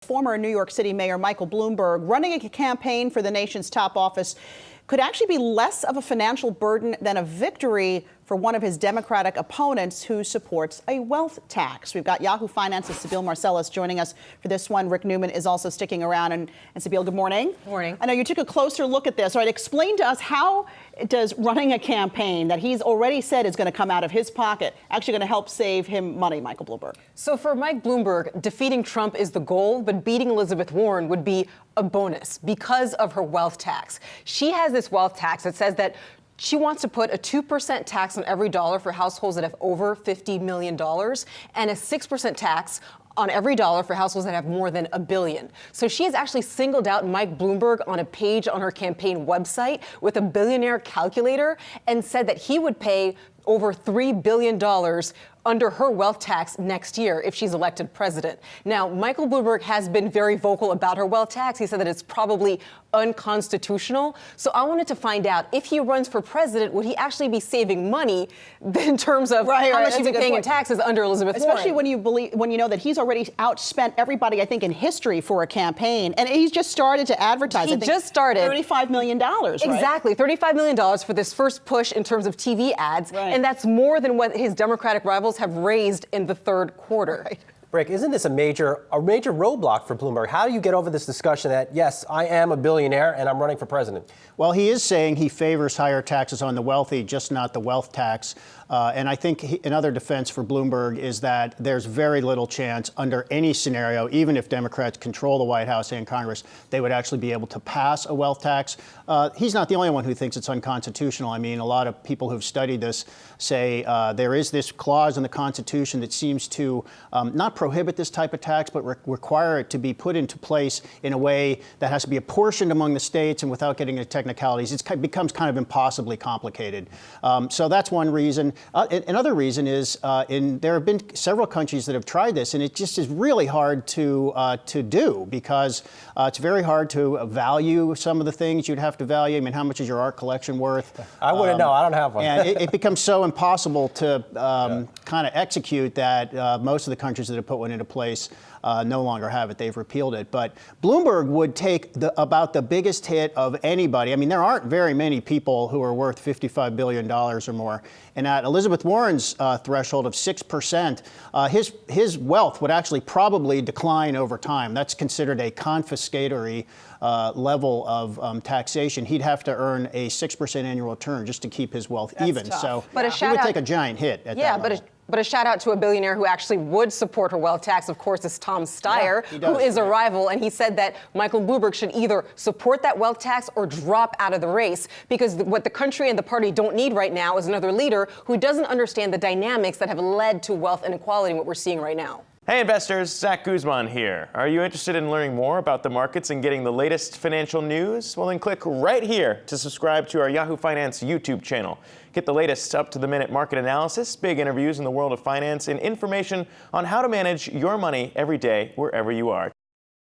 Former New York City Mayor Michael Bloomberg running a campaign for the nation's top office could actually be less of a financial burden than a victory for one of his Democratic opponents who supports a wealth tax. We've got Yahoo Finance's Sibile Marcellus joining us for this one. Rick Newman is also sticking around. And Sibile, good morning. Good morning. I know you took a closer look at this. All right, explain to us, how does running a campaign that he's already said is going to come out of his pocket actually going to help save him money, Michael Bloomberg? So for Mike Bloomberg, defeating Trump is the goal, but beating Elizabeth Warren would be a bonus because of her wealth tax. She has this wealth tax that says that she wants to put a 2% tax on every dollar for households that have over $50 million and a 6% tax on every dollar for households that have more than $1 billion. So she has actually singled out Mike Bloomberg on a page on her campaign website with a billionaire calculator and said that he would pay over $3 billion under her wealth tax next year if she's elected president. Now, Michael Bloomberg has been very vocal about her wealth tax. He said that it's probably unconstitutional. So I wanted to find out, if he runs for president, would he actually be saving money in terms of how much he'd be paying in taxes under Elizabeth Warren? Especially when you know that he's already outspent everybody, I think, in history for a campaign. And he's just started to advertise. He just started. $35 million, right? Exactly. $35 million for this first push in terms of TV ads. Right. And that's more than what his Democratic rivals have raised in the third quarter. Right. Rick, isn't this a major roadblock for Bloomberg? How do you get over this discussion that, yes, I am a billionaire and I'm running for president? Well, he is saying he favors higher taxes on the wealthy, just not the wealth tax. And I think another defense for Bloomberg is that there's very little chance under any scenario, even if Democrats control the White House and Congress, they would actually be able to pass a wealth tax. He's not the only one who thinks it's unconstitutional. I mean, a lot of people who've studied this say there is this clause in the Constitution that seems to not prohibit this type of tax, but require it to be put into place in a way that has to be apportioned among the states and without getting into technicalities. It becomes kind of impossibly complicated. So that's one reason. Another reason is there have been several countries that have tried this, and it just is really hard to do because it's very hard to value some of the things you'd have to value. I mean, how much is your art collection worth? I wouldn't know. I don't have one. And it becomes so impossible to kind of execute that most of the countries that have put one into place no longer have it. They've repealed it. But Bloomberg would take about the biggest hit of anybody. I mean, there aren't very many people who are worth $55 billion or more. And at Elizabeth Warren's threshold of 6%, his wealth would actually probably decline over time. That's considered a confiscatory level of taxation. He'd have to earn a 6% annual return just to keep his wealth even. Tough. So but he would take a giant hit at that level. But a shout out to a billionaire who actually would support her wealth tax, of course, is Tom Steyer, who is a rival. And he said that Michael Bloomberg should either support that wealth tax or drop out of the race, because what the country and the party don't need right now is another leader who doesn't understand the dynamics that have led to wealth inequality and what we're seeing right now. Hey investors, Zach Guzman here. Are you interested in learning more about the markets and getting the latest financial news? Well, then click right here to subscribe to our Yahoo Finance YouTube channel. Get the latest up-to-the-minute market analysis, big interviews in the world of finance, and information on how to manage your money every day wherever you are.